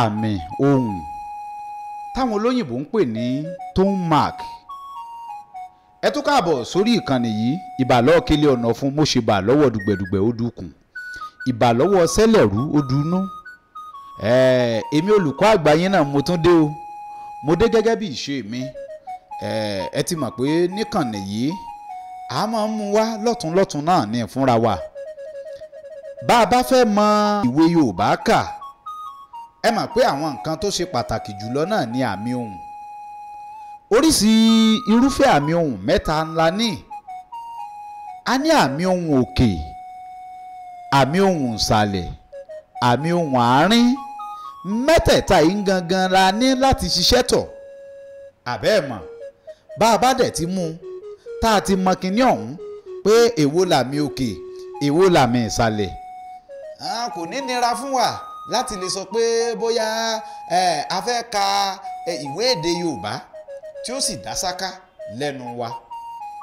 àmì ohùn táwọn olóyìnbó ń pè ní tone mark. ẹ tún káàbọ̀ sórí ìkànnì yìí. ìbàlọ́ kílé ọ̀nà fún mo ṣe bà lọ́wọ́ dùgbẹ̀dùgbẹ̀ ó dúkùn, ìbà lọ́wọ́ sẹ́lẹ̀rú ó dunú. èmi olùkọ́ àgbà yín náà mo tún dé o, mo dé gẹ́gẹ́ bí ìṣe mi. ẹ ti mọ̀ pé níkànnì yìí a máa ń mú wá lọ́tún náà ní fúnra wa. bá a bá fẹ́ mọ ìwé Yorùbá kà, ẹ mọ̀ pé àwọn nǹkan tó ṣe pàtàkì jùlọ náà ní àmì ohùn. oríṣi irúfẹ́ àmì ohùn mẹ́ta ńlá ní. a ní àmì ohùn òkè, àmì ohùn ìsàlẹ̀, àmì ohùn àárín. mẹ́tẹ̀ẹ̀ta yìí gangan la ní láti ṣiṣẹ́ tọ̀. àbẹ́ẹ̀ mọ̀, bá a bá dẹ̀ ti mú un tá a ti mọ kinní ọ̀hún pé èwo làmì òkè èwo làmì ìsàlẹ̀, kò ní nira fún wa láti lè sọ pé bóyá a fẹ́ ka ìwé èdè Yorùbá tí ó sì dá sáká lẹ́nu wa.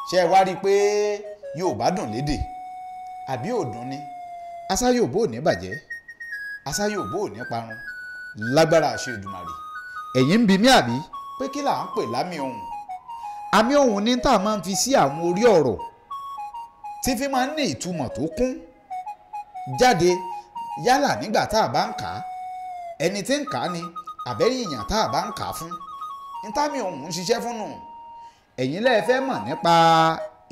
ṣé ẹ wá rí i pé Yorùbá dùn lédè àbí ò dùn ni? àṣà Yorùbá ò ní bàjẹ́, àṣà Yorùbá ò ní parun lágbára àṣẹ Èdùmàrè. ẹ̀yin ń bi mí àbí pé kí là ń pè lámì ohùn? àmì ohùn ní tá a máa ń fi sí àwọn orí ọ̀rọ̀ tí fi máa ń ní ìtumọ̀ tó kún jáde, yálà nígbà tá a bá ń kà á, ẹni tí ń kà á ni àbẹ́yìn èèyàn tá a bá ń kà á fún. ní támì ohùn ń ṣiṣẹ́ fún nù. ẹ̀yin lẹ́ẹ̀ fẹ́ mọ̀ nípa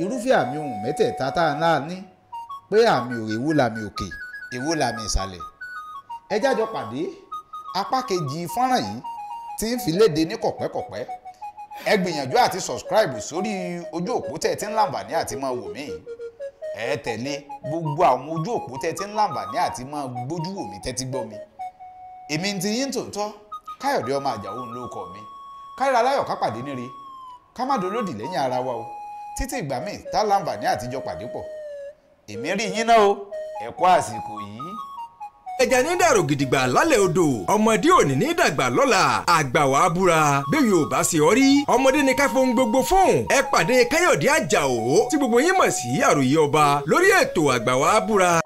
irúfẹ́ àmì ohùn mẹ́tẹ̀ẹ̀ta tá a náà ní, pé àmì èwo làmì òkè èwo làmì ìsàlẹ̀. ẹ jájọ pàdé apá kejì fọ́nrán yìí tí ń fi léde ní kọ̀pẹ́kọ̀pẹ́. ẹ gbìyànjú àti subscribe sórí ojú òpó tẹ̀ tí ń láǹfààní àti máa wò mí. ẹ tẹ̀lé gbogbo àwọn ojú òpó tẹ̀ tí ń láǹfààní àti máa gbójú wò mí tẹ́tí gbọ́ mi. èmi ti yín tòótọ́ Káyọ̀dé ọmọ Àjàó ń lóko mi. káyọ̀rọ̀ aláyọ̀ ká pàdé níre, ká má dolódì lẹ́yìn ara wa o. títí ìgbà míì tá láǹfààní àtijọ́ pàdé pọ̀. èmi rí yín náà o, ẹ kú àsìkò yìí. ẹja ní dàrò gidigba lálẹ́ odò, ọmọdé òní ní dàgbà lọ́la, àgbà wàá búra bẹ́ẹ̀ yóò bá ṣe ọ́ rí. ọmọdé ní ká fohùn gbogbo fún. ẹ pàdé Káyọ̀dé Àjàó tí gbogbo yín mọ̀ sí àròyé ọba lórí ètò àgbà wàá búra.